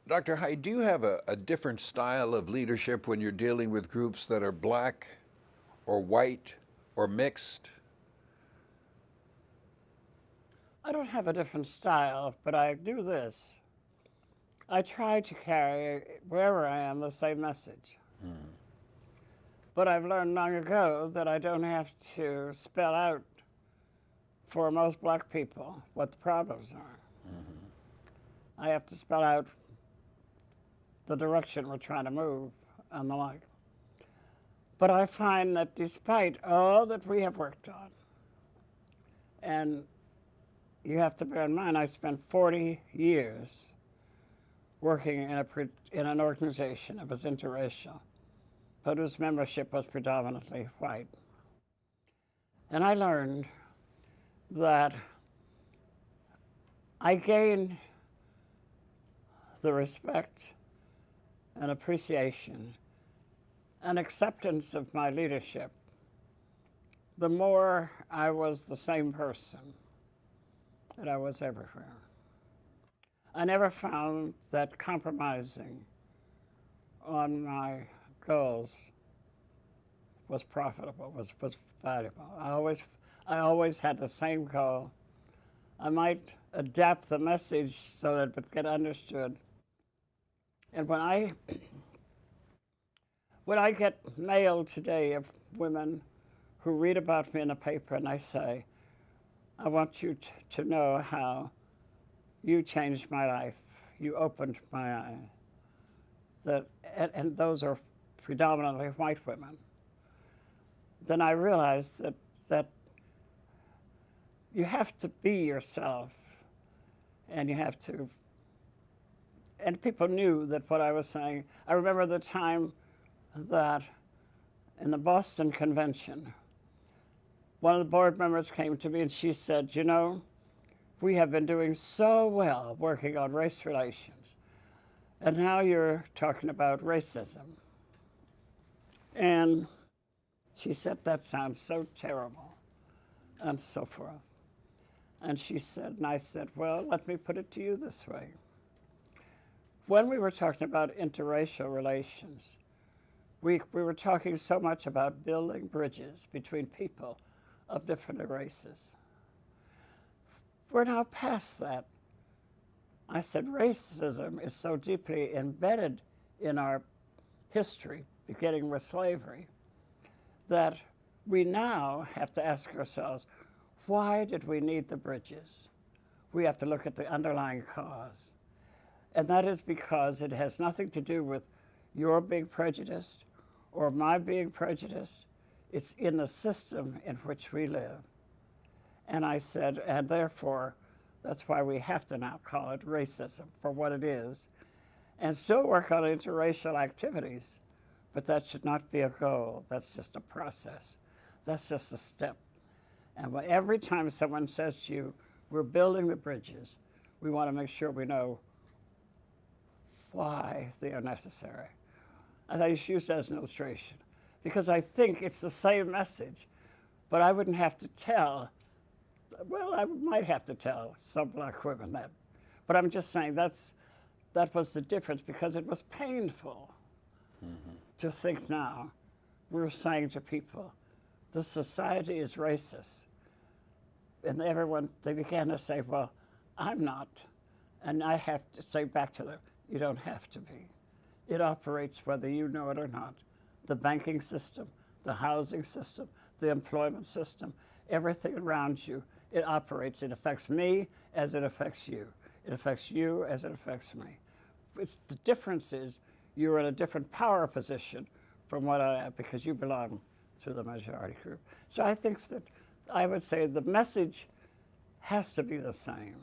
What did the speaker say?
Dr. Hyde, do you have a different style of leadership when you're dealing with groups that are black or white or mixed? I don't have a different style, but I do this. I try to carry, wherever I am, the same message. But I've learned long ago that I don't have to spell out for most black people what the problems are. I have to spell out the direction we're trying to move and the like. But I find that despite all that we have worked on, and you have to bear in mind, I spent 40 years working in an organization that was interracial, but whose membership was predominantly white. And I learned that I gained the respect and appreciation and acceptance of my leadership the more I was the same person that I was everywhere. I never found that compromising on my goals was profitable, was valuable. I always had the same goal. I might adapt the message so that it would get understood. And when I get mail today of women who read about me in a paper and I say, I want you to know how you changed my life, you opened my eyes, and those are predominantly white women, then I realized that you have to be yourself, and you have to, and people knew that what I was saying. I remember the time that in the Boston Convention, one of the board members came to me and she said, you know, we have been doing so well working on race relations, and now you're talking about racism. And she said, that sounds so terrible, and so forth. And she said, and I said, well, let me put it to you this way. When we were talking about interracial relations, we were talking so much about building bridges between people of different races. We're now past that. I said racism is so deeply embedded in our history, beginning with slavery, that we now have to ask ourselves, why did we need the bridges? We have to look at the underlying cause. And that is because it has nothing to do with your being prejudiced or my being prejudiced. It's in the system in which we live. And I said, and therefore, that's why we have to now call it racism for what it is, and still work on interracial activities, but that should not be a goal. That's just a process. That's just a step. And every time someone says to you, we're building the bridges, we want to make sure we know why they are necessary. I use that as an illustration, because I think it's the same message, but I wouldn't have to tell, well, I might have to tell some black women that, but I'm just saying that was the difference, because it was painful to think now. We're saying to people, the society is racist. And everyone, they began to say, well, I'm not. And I have to say back to them, you don't have to be. It operates whether you know it or not. The banking system, the housing system, the employment system, everything around you, it operates. It affects me as it affects you. It affects you as it affects me. The difference is you're in a different power position from what I am, because you belong to the majority group. So I think that I would say the message has to be the same.